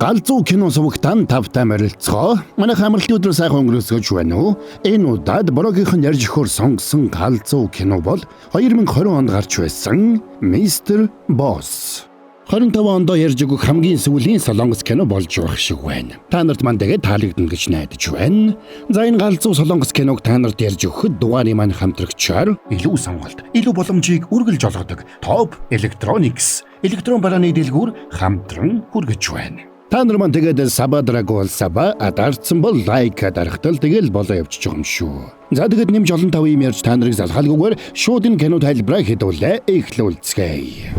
Галзуу кино сувагтан тавтай морилцгоо. Манай хамралтын өдрөө сайхан өнгөрөөсгөж байна уу? Энэ удаад Борогийнхан ярьж өгөхөөр сонгосон галзуу кино бол 2020 онд гарч байсан Mr. Boss. 25 онд ярьж өгөх хамгийн сүүлийн солонгос кино болж байх шиг байна. Та нарт маань тэгээд таалагдана гэж найдаж байна. За энэ галзуу солонгос киног та нарт ярьж өгөхөд дугаарын маань хамтрагчаар илүү сонголт, илүү боломжийг үргэлж олгодог Top Electronics электрон барааны дэлгүүр хамтран хүргэж байна. Та нар маань тэгээд Сабадрагол Саба адарцсан бол лайк дарахтал тэгэл болоо явчих юм шүү. За тэгээд нэмж олон тав юм ярьж та нарыг залхаалгүйгээр шууд энэ кино тайлбараа хэдүүлээ эхлүүлцгээе.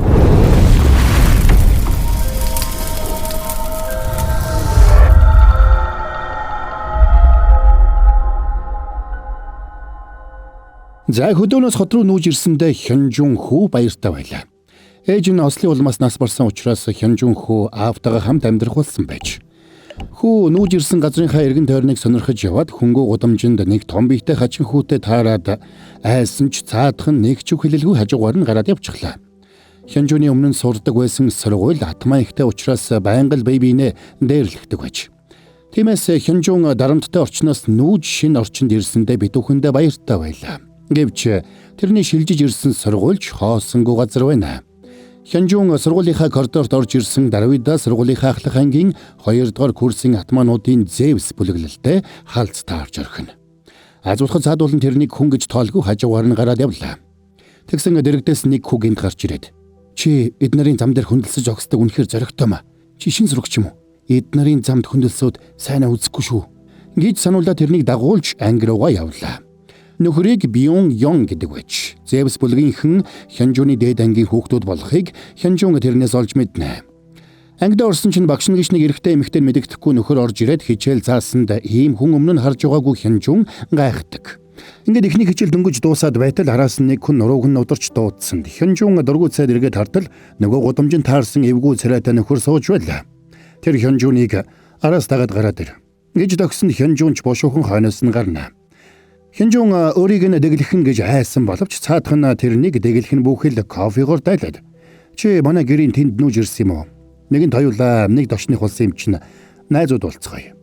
За хөдөөнөөс хот руу нүүж ирсэндээ Хёнжун хүү баяртай байлаа. Ээж нь ослын улмаас нас барсан учраас Хёнжун хүү аавтайгаа хамт амьдрах болсон байж. Хүү нүүж ирсэн газрынхаа эргэн тойрныг сонирхож яваад хөнгөө гудамжинд нэг том биетэй хачин хүүтэй таарад айсан ч цаадхан нэг ч хэлэлгүй хажуугаар нь гараад явчихлаа. Хёнжуны өмнө нь сурдаг байсан сургууль атмаа ихтэй учраас байнга л бие биенээ дээрлэхдэг байж. Тиймээс Хёнжун дарамттай орчноос нүүж шинэ орчинд ирсэндээ битүүхэндээ баяртай байлаа. Гэвч тэрний шилжиж ирсэн сургуульч хоосонгүй газар байна. Хёнжун сургуулийнхаа коридорт орж ирсэн даруйда сургуулийнхаа ахлах ангийн 2 дугаар курсын атмаануудын Зевс бүлэглэлтэй хаалц таарж орхино. Азуулхад цаадуулан тэрнийг хүн гэж тоолгүй хажуугаар нь гараад явлаа. Тэгсэн дэрэгдээс нэг хүн гинт гарч ирээд "Чи эд нарын зам дээр хөндлөсөж огсдог үнэхээр зоригтой маа. Чи шин зурагч юм уу? Эд нарын замд хөндлөсөд сайнаа үзэхгүй шүү." гэж сануулаад тэрнийг дагуулж анги руугаа явлаа. Нөхрийг Бьон Ён гэдэг байж. Зевс бүлгийнхэн Хёнжуны дээд ангийн хүүхдүүд болохыг Хёнжун тэрнээс олж мэднэ. Ангид орсон чинь багш нь гэж нэг эрэгтэй эмэгтэй мэдэгдэхгүй нөхөр орж ирээд хичээл заасанд ийм хүн өмнө нь харж байгаагүй Хёнжун гайхдаг. Ингээд ихний хичээл дөнгөж дуусаад байтал араас нь нэг хүн нурууг нь ударч дуудсан. Хёнжун дургүй цайд эргээд хартал нөгөө гудамжинд таарсан эвгүй царайтай нөхөр сууж байлаа. Тэр Хёнжуныг араас дагаад гараад ир гэж төгсөнд Хёнжунч бошуухан хойноос нь гарна. Хёнжун өөрийг нь дэглэхэн гэж айсан боловч цаадхан тэрнийг дэглэх нь бүхэл кофегоор дайлаад "Чи манай гэрийн тэнд нүүж ирсэн юм уу? Нэгэнт хоёулаа нэг дошны хулсан юм чинь найзууд болцгоё"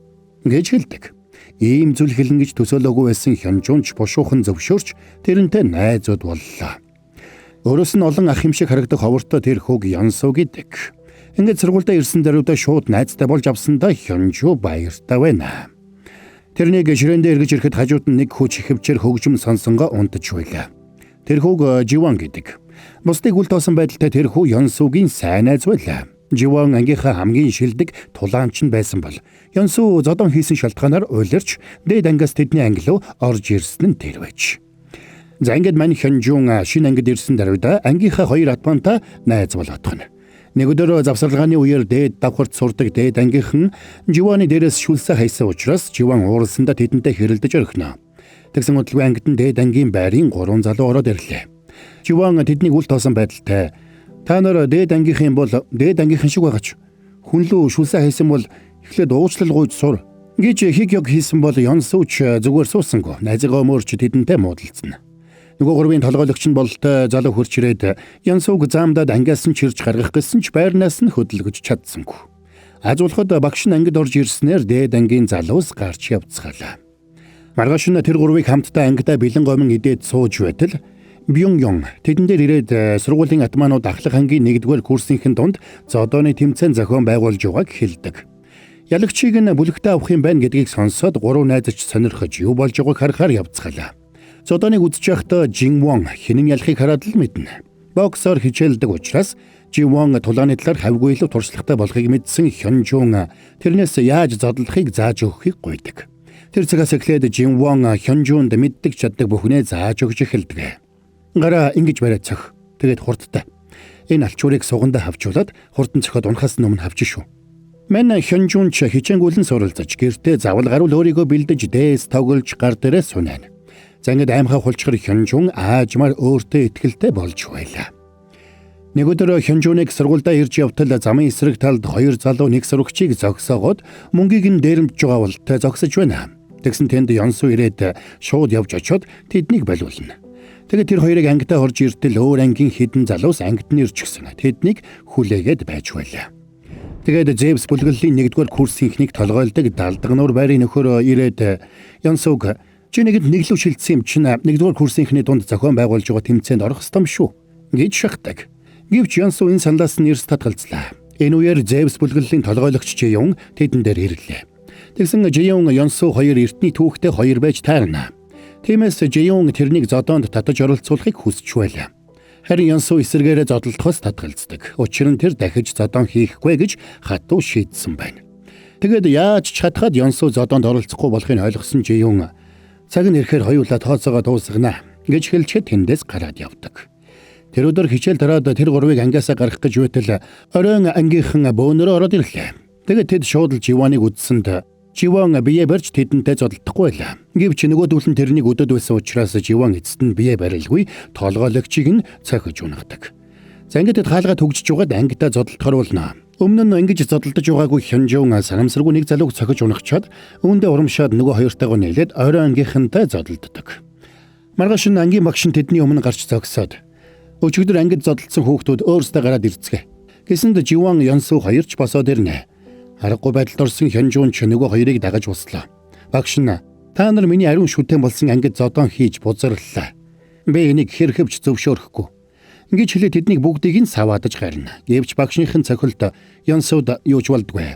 гэж хэлдэг. Ийм зүйл хэлнэ гэж төсөөлөөгүй байсан Хёнжунч бушуухан зөвшөөрч тэрнтэй найзууд боллоо. Өөрөөс нь олон ах юм шиг харагдах ховортой тэр хүүг Янсуу гэдэг. Ингээд сургуультай ирсэн даруйдаа шууд найзтай болж авсандаа Хёнжу баяртай байна. Тэрнийг ширээндээ эргэж ирэхэд хажууд нь нэг хүч ихэвчээр хөгжим сонсонгоо унтаж байлаа. Тэр хүүг Живан гэдэг. Бусдыг үл тоосон байдалтай тэр хүү Янсуугийн сайн найз байлаа. Живан ангийнхаа хамгийн шилдэг тулаанч нь байсан бол Янсуу зодон хийсэн шалтгаанаар уйларч дээд ангиас тэдний анги руу орж ирсэн нь тэр байж. За ингээд мань Хёнжун шинэ ангид ирсэн даруйда ангийнхаа хоёр атмантай найз болоодгоно. Нэг өдөр завсарлагын үеэр дээд давхарт сурдаг дээд ангийнхан Живаны дээрээс шүлсээ хайсан учраас Живан ууралсандаа тэдэнтэй хэрэлдэж орхино. Тэгсэн удалгүй ангид нь дээд ангийн байрын 3 залуу ороод ирлээ. Живан тэднийг үл тоосон байдалтай "Та нар дээд ангийнхан бол дээд ангийнхан шиг байгаач. Хүн лөө шүлсээ хайсан бол эхлээд уучлал гуйж сур" гэж хиг хийсэн бол Янсууч зүгээр суусангүй. Найзгаа өмөрч тэдэнтэй муудалцсан. Нөгөө гурвын толгойлогч нь бололтой залуу хурч ирээд Янсууг заамдаад ангиас нь чирж гаргах гэсэн ч байрнаас нь хөдөлгөж чадсангүй. Азуулхад багш нь ангид орж ирснээр дээд ангийн залуус гарч явцгаалаа. Маргааш нь тэр гурвыг хамтдаа ангидаа бэлэн гомон идээд сууж байтал Бьон Ён тэдэн дээр ирээд сургуулийн атмаанууд ахлах ангийн 1-р курсынхэн дунд зодооны тэмцээн зохион байгуулж байгааг хэлдэг. Ялагчийг нь бүлэгтээ авах юм байна гэдгийг сонсоод гурав найзч сонирхож юу болж байгааг харахаар явцгаалаа. Зодоныг үзэж байхдаа Жинвон хинэн ялахыг хараад л мэднэ. Боксоор хичээлдэг учраас Жинвон тулааны талаар хавьгүй илүү туршлагатай болохыг мэдсэн Хёнжун тэрнээс яаж зодлохыг зааж өгөхийг гуйдаг. Тэр цагаас эхлээд Жинвон Хёнжунд мэддэг чаддаг бүхнээ зааж өгч эхэлдэг. "Гараа ингэж бариад цох. Тэгээд хурдтай. Энэ алчуурыг сугандаа хавчуулаад хурдан цохоод унахаас өмнө хавчих шүү." Мэн Хёнжун ч хичээнгүүлэн суралцаж гэртээ завал гаруул өөрийгөө бэлдэж дээс тоглож гар дээрээ сунана. Зангид аймхаа хулчгар Хёнжун аажмаар өөртөө итгэлтэй болж байлаа. Нэг өдөр Хёнжуныг сургуульдаа ирж явтал замын эсрэг талд 2 залуу нэг сурагчийг зогсоогоод мөнгийг нь дээрэмж байгаа болтой зогсож байна. Тэгсэн тэнд Янсуу ирээд шууд явж очиод тэднийг балиулна. Тэгээд тэр хоёрыг ангидаа орж иртэл өөр ангийн хідэн залуус ангид нь ирчихсэн. Тэднийг хүлээгээд байж байлаа. Тэгээд Зевс бүлэглэлийн 1-р курсынхнийг толгойлдог далдгануур байрын нөхөр ирээд Янсууг чи нэгэд нэглүү шилжсэн юм чинь 1-р курсынхний дунд зохион байгуулж байгаа тэмцээнд орох ёстой юм шүү гэж шахдаг. Гэвч Янсуу энэ саналаас нь эрс татгалзлаа. Энэ үеэр Зевс бүлэглэлийн толгойлогч Жеон тэдэн дээр ирлээ. Тэгсэн Жеон Янсуу хоёр эртний түүхтэй хоёр байж таарна. Тиймээс Жеон тэрнийг зодоонд татаж оролцуулахыг хүсч байлаа. Харин Янсуу эсэргээрээ зодолдохоос татгалздаг. Учир нь тэр дахиж зодоон хийхгүй гэж хатуу шийдсэн байна. Тэгээд яаж ч чадхад Янсуу зодоонд оролцохгүй болохыг ойлгосон Жеон цаг нь ирэхээр хоёулаа тооцоогоо дуусгана гэж хэлчихэд тэндээс гараад явдаг. Тэр өдөр хичээл дараад тэр гурвыг ангиасаа гаргах гэж байтал оройн ангийнхан бөөнөрөө ороод ирлээ. Тэгээд тэд шууд л Живоныг үдсэнд Живон бие барьж тэдэнтэй зодолдохгүй байлаа. Гэвч нөгөөдөл нь тэрнийг өдөд байсан учраас Живон эцэст нь бие барилгүй толгойлогчийг нь цохиж унагадаг. За ингээд хаалгаа төгжиж байгаад ангидаа зодолдохор болно. Өмнө нь ингэж зодолдож байгаагүй Хёнжун санамсаргүй нэг залууг цохиж унагчаад үүндээ урамшаад нөгөө хоёртойгоо нийлээд оройн ангийнхантай зодолддог. Маргааш нь ангийн багш нь тэдний өмнө гарч зогсоод өчигдөр ангид зодолдсон хүүхдүүд өөрсдөө гараад ирцгээ. Гэсэнд Живон Янсуу хоёрч босоод ирнэ. Аргагүй байдалд орсон Хёнжун ч нөгөө хоёрыг дагаж буслаа. Багш нь та нар миний ариун шүтэн болсон ангид зодон хийж бузарлаа. Би энийг хэрхэвч зөвшөөрөхгүй. Ингэж хэлээд тэднийг бүгдийг нь саваадаж гарна. Гэвч багшийнхын цохилт Янсууд юуч болдгүй.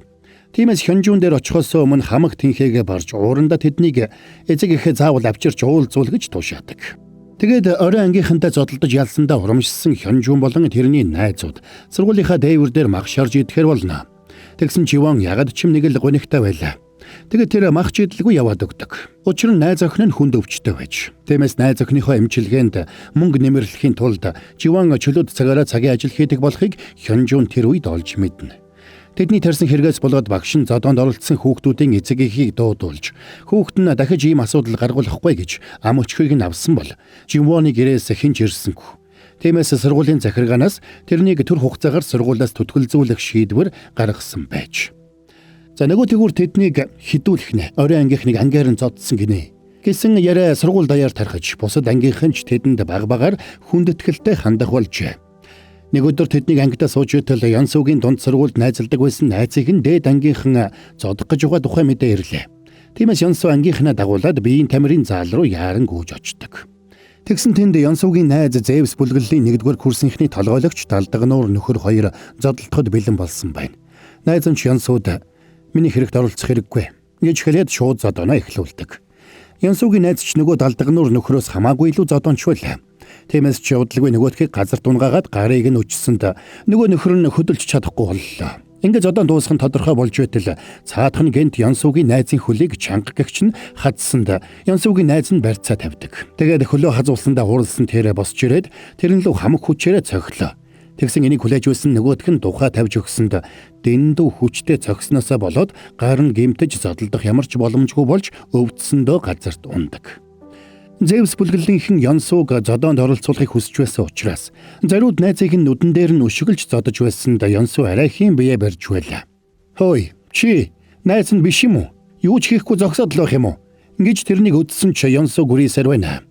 Тиймээс Хёнжун дээр очихоос өмнө хамаг тэнхээгээ барж уурандаа тэднийг эцэг ихэ заавал авчирч уулзуул гэж тушаадаг. Тэгээд орой ангийнхантай зодолдож ялсандаа урамшсан Хёнжун болон тэрний найзууд сургуулийнхаа дээвэр дээр магшарж идэхэр болно. Тэгсэн Живон ягад ч нэг л гонигтай байлаа. Тэгээд тэр мах чидлгүй яваад өгдөг. Учир нь найз охин нь хүнд өвчтэй байж. Тиймээс найз охиныхоо эмчилгээнд мөнгө нэмэрлэхийн тулд Живон чөлөөт цагаараа цагийн ажил хийдэг болохыг Хёнжун тэр үед олж мэднэ. Тэдний тарьсан хэрэгээс болоод багш нь зодоонд оролцсон хүүхдүүдийн эцэг эхийг дуудуулж хүүхэд нь дахиж ийм асуудал гаргуулахгүй гэж ам өчхийг нь авсан бол Живоны гэрээс хинж ирсэнгүй. Тиймээс сургуулийн захиргаанаас тэрнийг төр хугацаагаар сургуулиас түтгэлзүүлэх шийдвэр гаргасан байж. За нөгөө тэгүр тэднийг хідүүлэх нэ орой ангийнхныг ангиар нь зодсон гинэ. Гэсэн яриа сургууль даяар тархаж бусад ангийнхан ч тэдэнд баг-багаар хүндэтгэлтэй хандах болжээ. Нэг өдөр тэднийг ангидаа сууж байтал Янсуугийн дунд сургуульд найзалдаг байсан найзыг нь дээд ангийнхан зодох гэж байгаа тухай мэдээ ирлээ. Тиймээс Янсуу ангийнхнаа дагуулад биеийн тамирын заал руу яаран гүйж очдог. Тэгсэн тэнд Янсуугийн найз Зевс бүлэглэлийн 1-р курсынхний толгойлогч далдгануур нөхөр хоёр зодолдоход бэлэн болсон байна. Найз нь Янсууд миний хэрэгт оролцох хэрэггүй гэж хэлээд шууд зодооно эхлүүлдэг. Янсуугийн найз ч нөгөө далдгануур нөхрөөс хамаагүй илүү зодоонч байлаа. Тиймээс ч удалгүй нөгөөдхийг газар дунгаагаад гарыг нь өчсөнд нөгөө нөхөр нь хөдөлж чадахгүй боллоо. Ингээд зодоон дуусах нь тодорхой болж байтал цаадах нь гэнт Янсуугийн найзын хөлийг чанга гэгч нь хадсанд Янсуугийн найз нь барьцаа тавьдаг. Тэгээд хөлөө хазуулсандаа хууралсан тэрэ босч ирээд тэрэн лөө хамаг хүчээрээ цохилоо. Тэгсэн энийг хүлээж байсан нөгөөх нь тухай тавьж өгсөнд дэндүү хүчтэй цогсноосоо болоод гар нь гэмтэж зодолдох ямар ч боломжгүй болж өвдсөндөө газарт ундаг. Зевс бүлэглэлийнхэн Янсууг зодоонд оролцуулахыг хүсч байсан учраас зариуд найзыг нь нүдэн дээр нь өшөглж зодож байсанд Янсуу арайхийн бие барьж байлаа. "Хөөе, чи найз нь биш юм уу? Юу ч хийхгүй зогсоод л байх юм уу?" гэж тэрнийг өдсөн ч Янсуу гүрийсээр байна.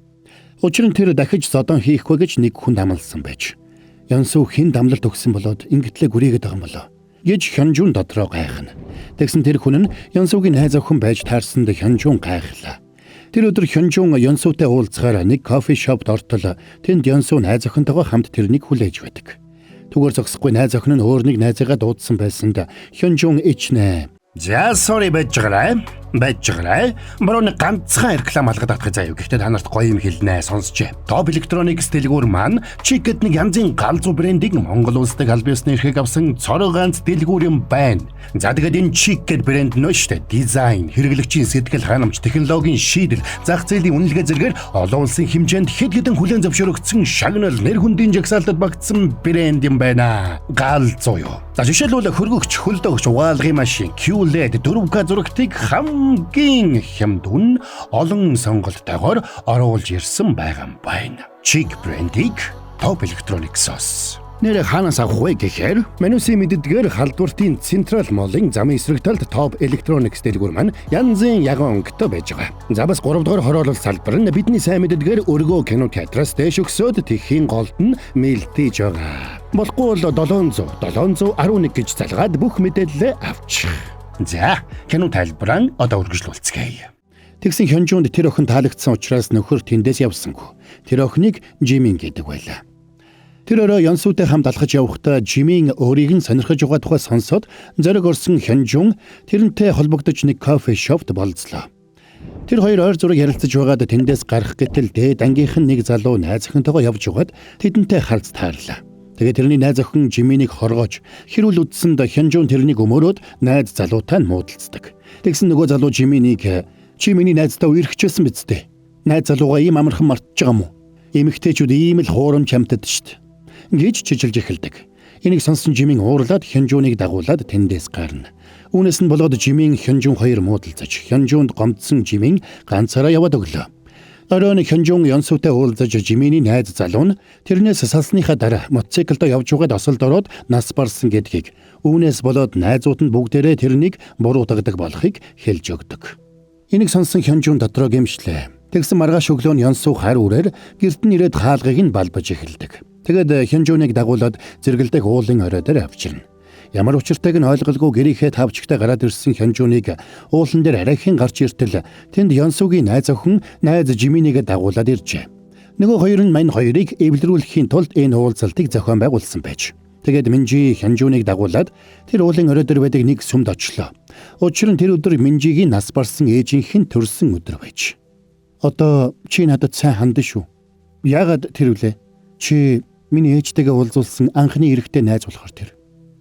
Учир нь тэр дахиж зодоон хийхгүй гэж нэг хүнд амласан байж. Янсуу хэн дамлалт өгсөн болоод ингэтлээ гүрийгээд байгаа юм болоо гэж Хёнжун дотроо гайхна. Тэгсэн тэр хүн нь Янсуугийн найз охин байж таарсанд Хёнжун гайхлаа. Тэр өдөр Хёнжун Янсуутай уулзахаар нэг кофе шопд ортол тэнд Янсуу найз охинтойгоо хамт тэрнийг хүлээж байдаг. Түгээр зогсохгүй найз охин нь өөр нэг найзыгаа дуудсан байсанд Хёнжун ичнэ. "За sorry байж гараа. Баруун ганцхан реклам алгад авах заяа. Гэхдээ та нарт гоё юм хэлнэ сонсчээ. Top Electronics дэлгүүр маань Chic-д нэг янзын галзуу брендийг Монгол улсад аль биесны эрхийг авсан цорын ганц дэлгүүр юм байна. За тэгээд энэ Chic-д брэнд нөө штэ дизайн, хэрэглэгчийн сэтгэл ханамж, технологийн шийдэл, зах зээлийн үнэлгээ зэргээр олон улсын хэмжээнд хэд хэдэн хүлээн зөвшөөрөгдсөн шагнал нэр хүндийн жагсаалтад багтсан брэнд юм байна. Галзуу юу. За жишээлбэл хөргөгч, хөлдөгч, угаалгын машин, QLED 4K зурагтыг хамгийн хямд үн олон сонголтойгоор оруулж ирсэн байгаа юм байна. Chic брендийг Top Electronics-ос Нэр хаанаас авах вэ гэхээр Манусын мэддгээр халдвартын Централ Молын замын эсрэг талд Top Electronics дэлгүүр маань янзын ягон өнгөтэй байж байгаа. За бас 3 дугаар хороолол салбар нь бидний сайн мэддгээр өргөө кино театраас дэш өгсөд тэхийн голд нь мэлтэж байгаа. Болохгүй бол 711 гэж залгаад бүх мэдээлэл авчих. За, кино тайлбараа одоо үргэлжлүүлцгээе. Тэгсэн Хёнжунд тэр охин таалагдсан учраас нөхөр тэндээс явсангүй. Тэр охиныг Жимин гэдэг байлаа. Тэр орой Ёнсутай хамт алхаж явахдаа Жимин өөрийг нь сонирхож байгаа тухай сонсоод зориг орсон Хёнжун тэрнтэй холбогдож нэг кофе шопт болцлоо. Тэр хоёр ойр зураг ярилцаж байгаад тэндээс гарах гэтэл дээд ангийнхан нэг залуу найз охинтойгоо явж байгаад тэдэнтэй харц таарлаа. Тэгээд тэрний найз охин Жиминийг хоргоож хэрүүл үдсэнд Хёнжун тэрнийг өмөрөөд найз залуутай нь муудалцдаг. Тэгсэн нөгөө залуу Жиминийг "Чи миний найзтай үерхчихсэн биз дээ. Найз залуугаа ийм амархан мартаж байгаа юм уу? Эмэгтэйчүүд ийм л хуурамч хамтад штт" гэж чижилж эхэлдэг. Энийг сонсон Жимин уурлаад Хёнжуныг дагуулад тэндээс гарна. Үүнээс нь болоод Жимин Хёнжун хоёр муудалцаж Хёнжунд гомдсон Жимин ганцаараа яваад өглөө. Оройн Хёнжун Ёнсутай уулзаж Жиминий найз залуу нь тэрнээс салсныхаа дараа мотоциклдоо явж байгаад осолд ороод нас барсан гэдгийг, үүнээс болоод найзууд нь бүгдээрээ тэрнийг буруутгадаг болохыг хэлж өгдөг. Энийг сонсон Хёнжун дотроо гэмшлээ. Тэгсэн маргааш өглөө нь Ёнсу хар үрээр гэрт нь ирээд хаалгыг нь балбаж эхэлдэг. Тэгэд Хёнжуныг дагуулад зэргэлдэх уулын орой дээр авчирна. Ямар учиртайг нь ойлголгүй гэрийнхээ тавчигтай гараад ирсэн Хёнжуныг уулан дээр арайхийн гарч иртэл тэнд Ёнсугийн найз охин найз Жиминийг дагуулад иржээ. Нөгөө хоёр нь мань хоёрыг эвлэрүүлэхийн тулд энэ уулзалтыг зохион байгуулсан байж. Тэгээд Минжи Хёнжуныг дагуулад тэр уулын орой дээр байдаг нэг сүмд очлоо. Учир нь тэр өдөр Минжигийн нас барсан ээжийнх нь төрсөн өдөр байж. "Одоо чи надад сайн хандсан шүү. Яагаад тэр вүлээ? Чи миний ээжтэйгээ уулзуулсан анхны эрэгтэй найз болохоор тэр."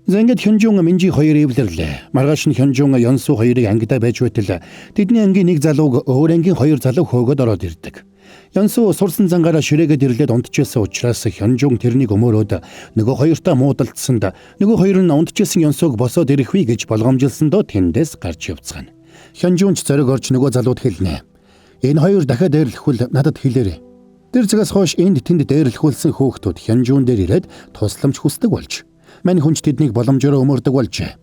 За ингээд Хёнжун Минжи хоёр эвлэрлээ. Маргааш нь Хёнжун Ёнсу хоёрыг ангидаа байж байтал тэдний ангийн нэг залууг өөр ангийн хоёр залуу хөөгд ороод ирдэг. Ёнсу сурсан зангаараа ширээгээд ирлээд унтчихсан учраас Хёнжун тэрнийг өмөрөөд нөгөө хоёртаа муудалцсанд нөгөө хоёр нь унтчихсан Ёнсуг босоод ирэхвэ гэж болгоомжилсандоо тэндээс гарч явцгаана. Хёнжун ч зориг орж нөгөө залууд хэлнэ. "Энэ хоёр дахиад дээрлэхвэл надад хэлээрэй." Тэр цагаас хойш энд тэнд дээрлэхүүлсэн хөөхтүүд Хёнжун дээр ирээд тусламж хүсдэг болж, мань хүнч тэднийг боломжоор өмөрдөг болжээ.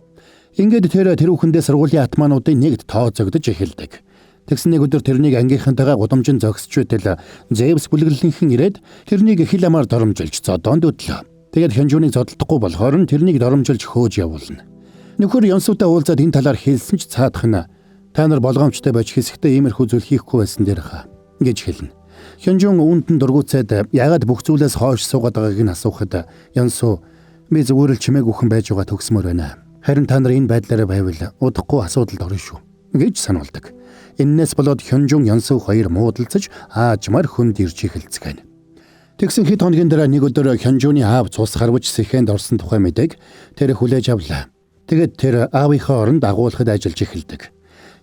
Ингээд тэр хүүхэндээ сургуулийн атмаануудын нэгд тооцогдож эхэлдэг. Тэгсэн нэг өдөр тэрнийг ангийнхантайгаа гудамжин зогсч байтал Зевс бүлэглэлийнхэн ирээд тэрнийг хил амаар доромжилж зодоонд өдлөө. Тэгээд Хёнжуныг зодтолдохгүй болохоор нь тэрнийг доромжилж хөөж явуулна. Нөхөр Ёнсутай уулзаад энэ талаар хэлсэн ч цаадах нь "Та нар болгоомжтой байж хэсэгтээ иймэрхүү зүйл хийхгүй байсан дээр хаа" гэж хэлнэ. Хёнжун үүнд нь дургуцаад яагаад бүх зүйлээс хойш суугаад байгааг нь асуухад Ёнсу "Би зүгээр л чимээг үхэн байж байгаа төгсмөр байна. Харин та нар энэ байдлаараа байвал удахгүй асуудалд орно шүү" гэж сануулдаг. Иннээс болоод Хёнжун Ёнсу хоёр муудалцаж аажмаар хүнд ирж эхэлцгээв. Тэгсэн хэд хоногийн дараа нэг өдөр Хёнжуны аав цус харваж сэхэнд орсон тухай мэдээг тэр хүлээж авлаа. Тэгэд тэр аавынхаа оронд агуулхад ажиллаж эхэлдэг.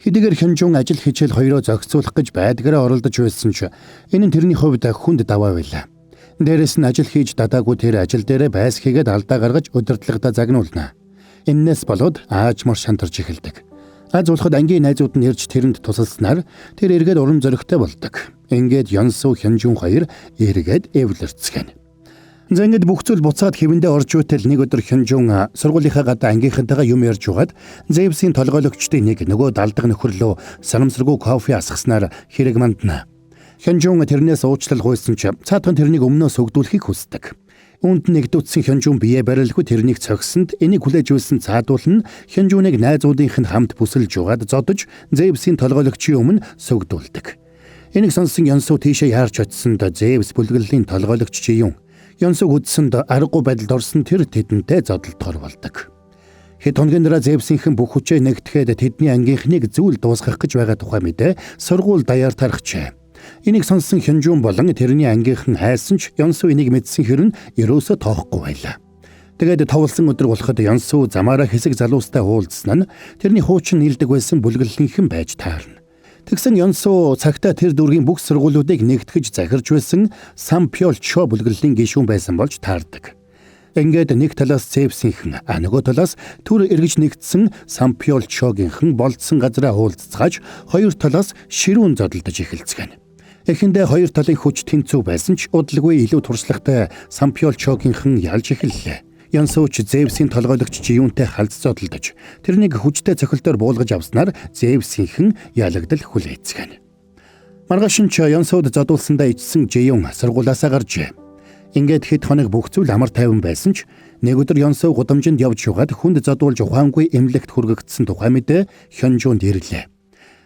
Хэдийгээр Хёнжун ажил хичээл хоёроо зохицуулах гэж байдгаараа оролдож байсан ч энэ нь тэрний хувьд хүнд даваа байлаа. Дээрээс нь ажил хийж дадаагүй тэр ажил дээрээ байс хийгээд алдаа гаргаж удирдлагадаа загнуулна. Иннээс болоод аажмаар шантарч эхэлдэг. Аз болоход ангийн найзууд нь ирж тэрэнд тусалснаар тэр эргээд урам зоригтой болдог. Ингээд Ёнсу Хёнжун хоёр эргээд эвлэрцгэн. За ингээд бүх зүйл буцаад хэвэндээ орж үтэл нэг өдөр Хёнжун сургуулийнхаа гадаа ангийнхантайгаа юм ярьж угаад Зевсийн толгойлогчдын нэг нөгөө далдаг нөхөрлөө санамсаргүй кофе асгаснаар хэрэг мандна. Хёнжун тэрнээс уучлал гуйсан ч цаатхан тэрнийг өмнөөс өгдүүлэхийг хүсдэг. Үүнд нэгдүйтсэн Хёнжун бие барилгүй тэрнийг цогсонд энийг хүлээж үйсэн цаадуул нь Хёнжуныг найзуудынх нь хамт бүсэлж угаад зодож Зевсийн толгойлогчийн өмнө сүгдүүлдэг. Энийг сонсон Ёнсу тийшээ яарч очсонд Зевс бүлэглэлийн толгойлогч Жиюн Ёнсуг үдсэнд аргагүй байдалд орсон тэр тэдэнтэй зодолдохоор болдог. Хэд хоногийн дараа Зевсийнхэн бүх хүчээ нэгтгэхэд тэдний ангийнхныг зүйл дуусгах гэж байгаа тухай мэдээ сургууль даяар тархжээ. Энийг сонссон Хёнжун болон тэрний ангийнхан хайсан ч Ёнсу энийг мэдсэн хэрн ерөөсө тоохгүй байлаа. Тэгээд товлсон өдөр болоход Ёнсу замаараа хэсэг залуустай уулзсан нь тэрний хуучин нийлдэг байсан бүлэглэлийнхэн байж таарна. Тэгсэн Ёнсу цагтаа тэр дүүргийн бүх сургуулиудыг нэгтгэж захирж байсан Сампёлчо бүлэглэлийн гишүүн байсан болж таардаг. Ингээд нэг талаас Зевсийнхэн, нөгөө талаас түр эргэж нэгдсэн Сампёлчогийнхэн болцсон газараа уулзцааж хоёр талаас ширүүн зодолдож эхэлцгэн. Эхэндээ хоёр талын хүч тэнцүү байсан ч удалгүй илүү туршлагатай Сампиолчогийнхан ялж эхэллээ. Янсууч Зевсийн толгойлогч Жиюнтэй халз зодолдож тэрнийг хүчтэй цохилтоор буулгаж авснаар Зевсийнхэн ялагдал хүлээцгэн. Маргааш нь Янсууд зодуулсандаа ичсэн Жиюн сургуулаасаа гаржээ. Ингээд хэд хоног бүх зүйл амар тайван байсан ч нэг өдөр Янсуу гудамжинд явж шугаад хүнд зодуулж ухаангүй эмнэлэгт хүргэгдсэн тухай мэдээ Хёнжуунд ирлээ.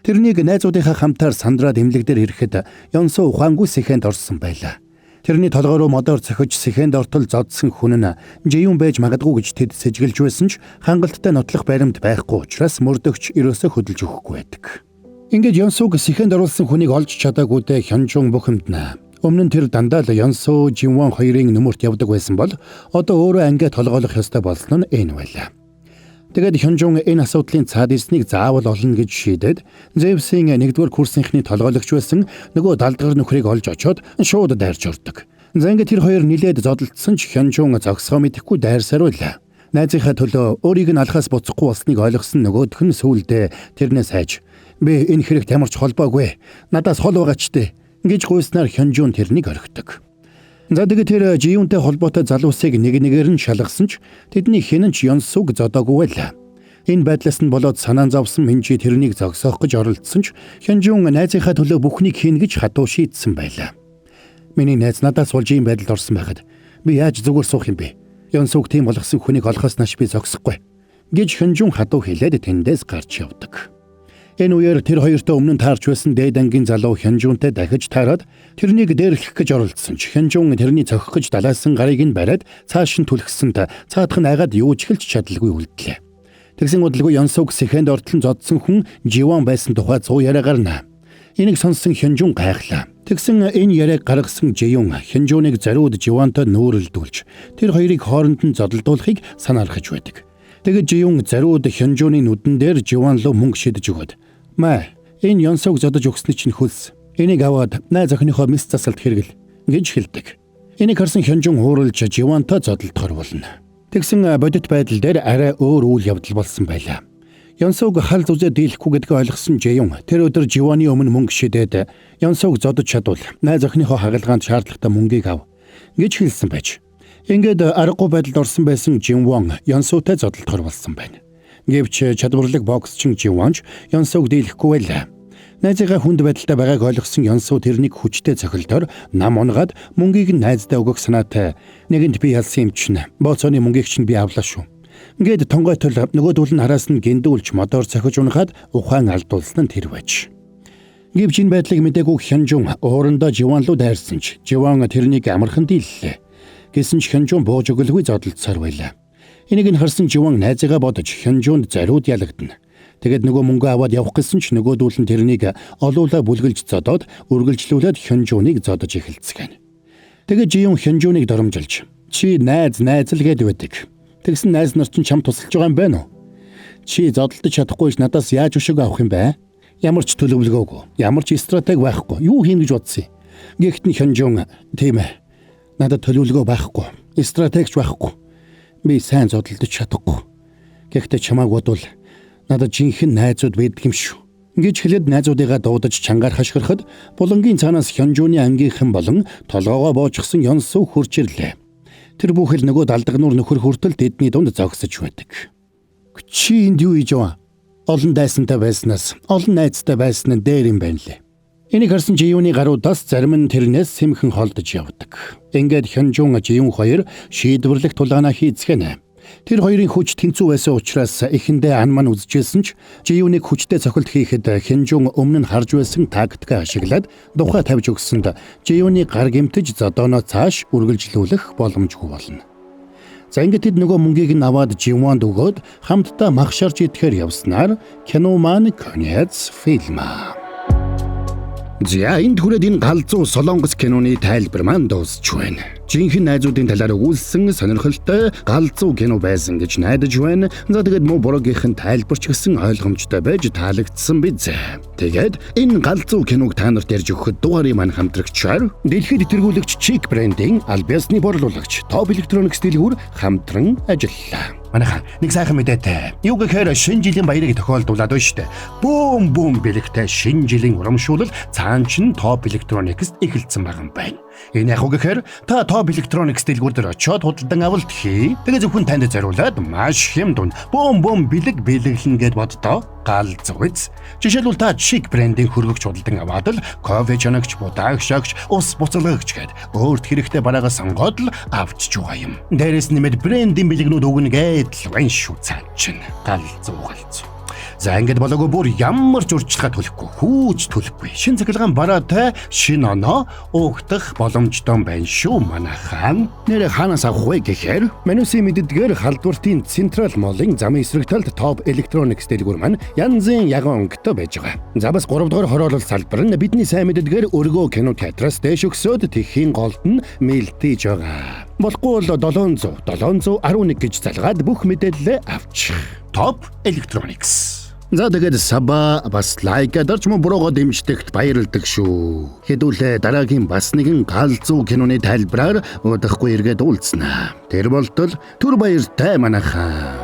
Тэрнийг найзуудынхаа хамтаар сандраад эмнэлэг дээр ирэхэд Янсуу ухаангүй сэхэнд орсон байлаа. Тэрний толгой руу модоор цохиж сэхэнд ортол зодсон хүн нь Жиюн байж магадгүй гэж тэд сэжиглэж байсан ч хангалттай нотлох баримт байхгүй учраас мөрдөгч ерөөсөө хөдөлж өгөхгүй байдаг. Ингээд Янсууг сэхэнд оруулсан хүнийг олж чадаагүйдээ Хёнжун бухимднаа. Өмнө нь тэр дандаа л Янсуу, Жинван хоёрын нөмөрт явдаг байсан бол одоо өөрөө ангиа толгойлох ёстой болсон нь энэ байлаа. Тэгээд Хёнжун энэ асуудлын цаад ирснийг заавал олно гэж шийдээд Зевсийн 1-р курсынхны толгойлогч байсан нөгөө далдгар нөхрийг олж очоод шууд дайрч ордог. За ингээд тэр хоёр нилээд зодолдсон ч Хёнжун зогсгоо мэдэхгүй дайрсаар байлаа. Найзынхаа төлөө өөрийг нь алхаас буцахгүй болсныг ойлгосон нөгөөх нь сүүлдээ тэрнээс хайж "Би энэ хэрэгт ямар ч холбоогүй. Надаас хол байгаа ч дээ" гэж гуйснаар Хёнжун тэрнийг орхидог. За тэгээд тэр Жиюнтэй холбоотой залуусыг нэг-нэгээр нь шалгасан ч тэдний хэн ч Янсууг зодоогүй байлаа. Энэ байдлаас нь болоод санаан зовсон Минжи тэрнийг зогсоох гэж оролдсон ч Хёнжун найзынхаа төлөө бүхнийг хийн гэж хатуу шийдсэн байлаа. "Миний найз надаас болж ийм байдалд орсон байхад би яаж зүгээр суух юм бэ? Янсууг тийм болгосон хүнийг олохоос нааш би зогсохгүй" гэж Хёнжун хатуу хэлээд тэндээс гарч явдаг. Энэ үеэр тэр хоёртой өмнө нь таарч байсан дээд ангийн залуу Хёнжунтай дахиж таарад тэрнийг дээрлэх гэж оролдсон ч Хёнжун тэрний цохих гэж далайсан гарыг нь бариад цааш нь түлхсэнд цаадах нь айгаад юу ч хэлж чадалгүй үлдлээ. Тэгсэн удалгүй Янсууг сэхэнд ортлон зодсон хүн Живан байсан тухай 100 яриа гарна. Энийг сонссон Хёнжун гайхлаа. Тэгсэн энэ яриаг гаргасан Жиюн Хёнжуныг зариуд Живантай нүүрэлдүүлж тэр хоёрыг хооронд нь зодолдуулахыг санаархаж байдаг. Тэгээд Жиюн зариуд Хёнжуны нүдэн дээр Живан руу мөнгө шидэж өгöd. "Маа, энэ Янсууг зодож өгсөний чинь хөлс. Энийг аваад найз охиныхоо мис засалд хэрэгэл" гэж хэлдэг. Энийг харсан Хёнжун хууралж Живантай зодолдохор болно. Тэгсэн бодит байдал дээр арай өөр үйл явдал болсон байлаа. Янсууг хал зүзээ дийлэхгүй гэдгийг ойлгосон Жиюн тэр өдөр Живаны өмнө мөнгө шидээд Янсууг зодож чадвал найз охиныхоо хагалгаанд шаардлагатай мөнгийг ав гэж хэлсэн байж. Ингээд аргагүй байдалд орсон байсан Жинван Янсуутай зодолдохор болсон байна. Гэвч чадварлаг боксчин Жинванч Янсууг дийлэхгүй байлаа. Найзынхаа хүнд байдалтай байгааг ойлгосон Янсуу тэрнийг хүчтэй цохилдоор нам унгаад мөнгийг нь найздаа өгөх санаатай. "Нэгэнд би ялсан юм чинь бооцооны мөнгийг чинь би авлаа шүү" гээд тонгойтол нөгөөдөл нь хараас нь гиндүүлж модоор цохиж унахад ухаан алдуулсан нь тэр байж. Гэвч энэ байдлыг мэдээгүй Хёнжун уурандаа Живан руу дайрсан ч Живан тэрнийг амархан дийллээ. Гэсэн ч Хёнжун бууж өгөлгүй зодолдсоор байлаа. Энийг нь харсан Живан найзыгаа бодож Хёнжунд зариуд ялагдана. Тэгэд нөгөө мөнгө аваад явах гэсэн ч нөгөөдүүл нь тэрнийг олуулаа бүлгэлж зодоод үргэлжлүүлээд Хёнжуныг зодож эхэлцгэн. Тэгээд Жиюн Хёнжуныг доромжилж "Чи найз л гээд байдаг. Тэгсэн найз нар чинь чам тусалж байгаа юм байна уу? Чи зодолдож чадахгүйч надаас яаж өшөг авах юм бэ? Ямар ч төлөвлөгөөгүй, ямар ч стратеги байхгүй. Юу хийн гэж бодсон юм?" Гэхдээ Хёнжун "Тийм ээ. Надад төлөвлөгөө байхгүй, стратегч байхгүй. Би сайн зодолдож чадахгүй. Гэхдээ чамааг бодвол надад жинхэнэ найзууд байдаг юм шүү" гэж хэлээд найзуудыгаа дуудаж чангаар хашгирахад булангийн цаанаас Хёнжуны ангийнхан болон толгоогоо боочгсон Янсуу хурж ирлээ. Тэр бүхэл нөгөө далдагнуур нөхөр хүртэл тэдний дунд зогсож байдаг. "Чи энд юу хийж байгаа? Олон дайсантай байснаас олон найзтай байсан нь дээр юм байна лээ." Энийг харсан Жиюны гаруудаас зарим нь тэрнээс сэмхэн холдож явдаг. Ингээд Хёнжун Жиюн хоёр шийдвэрлэх тулгаанаа хийцгэнэ. Тэр хоёрын хүч тэнцүү байсан учраас эхэндээ ан ман үзэжсэн ч Жиюныг хүчтэй цохилт хийхэд Хёнжун өмнө нь харж байсан тактикаа ашиглаад тухай тавьж өгсөнд Жиюны гар гэмтэж зодооно цааш үргэлжлүүлэх боломжгүй болно. За ингээд тэд нөгөө мөнгийг нь аваад Живанд өгөөд хамтдаа махшарж идэхээр явснаар кино маань конец фильма. За энд хүрээд энэ галзуу солонгос киноны тайлбар маань дуусч байна. Жинхэнэ найзуудын талаар өгүүлсэн сонирхолтой галзуу кино байсан гэж найдаж байна. За тэгээд муу буруугийнхэн тайлбарч гисэн ойлгомжтой байж таалагдсан биз. Тэгээд энэ галзуу киног та нарт ярьж өгөхөд дугаарыг маань хамтрагчаар дэлхийд тэргүүлэгч Chic брендийн аль биесны борлуулагч Top Electronics дэлгүүр хамтран ажиллалаа. Манайхан нэг сайхан мэдээтэй. Юу гэхээр шинэ жилийн баярыг тохиолдуулаад байна шүү дээ. Бүүм бэлэгтэй шинэ жилийн урамшуулал цаанч нь Top Electronics эхэлсэн байгаа юм байна. Энэ яг уу гэхээр та Top Electronics дэлгүүр дээр очиод худалдан авалт хий. Тэгээ зөвхөн танд зориулаад маш хэм дунд бүүм бэлэг бэлэглэн гэд боддоо галзуу биз. Жишээлбэл та Chic брендийн хөргөгч худалдан аваад л кофе чанагч, будааг шагч, ус буцалгагч гэд өөрт хэрэгтэй бараагаа сонгоод л авчиж байгаа юм. Дээрээс нэмээд брендийн бэлэгнүүд өгнө гэд л байна шүү цаанч нь. Галзуу. За ингэж болоогүй бүр ямар ч урьдчилгаа төлөхгүй, хүүж төлөхгүй. Шин цахилгаан бараатай шинэ оноо угтах боломжтой байна шүү манайхан. Нэр хаанаас авах вэ гэхээр Манусын мэддгээр халдвартын Централ молын замын эсрэг талд Top Electronics дэлгүүр маань янзын яган өнгөтэй байж байгаа. За бас 3 дугаар хороолол салбар нь бидний сайн мэддгээр өргөө кино театраас дэш өгсөд тэхийн голд нь мэлтэж байгаа. Болохгүй бол 711 гэж залгаад бүх мэдээлэл авчих. Top Electronics. За тэгээд саба бас лайк дарч мөн буруугаа дэмждэгт баярлалдаг шүү. Хэдүүлээ дараагийн бас нэгэн галзуу киноны тайлбараар удахгүй эргээд уулзнаа. Тэр болтол түр баяртай манайхаа.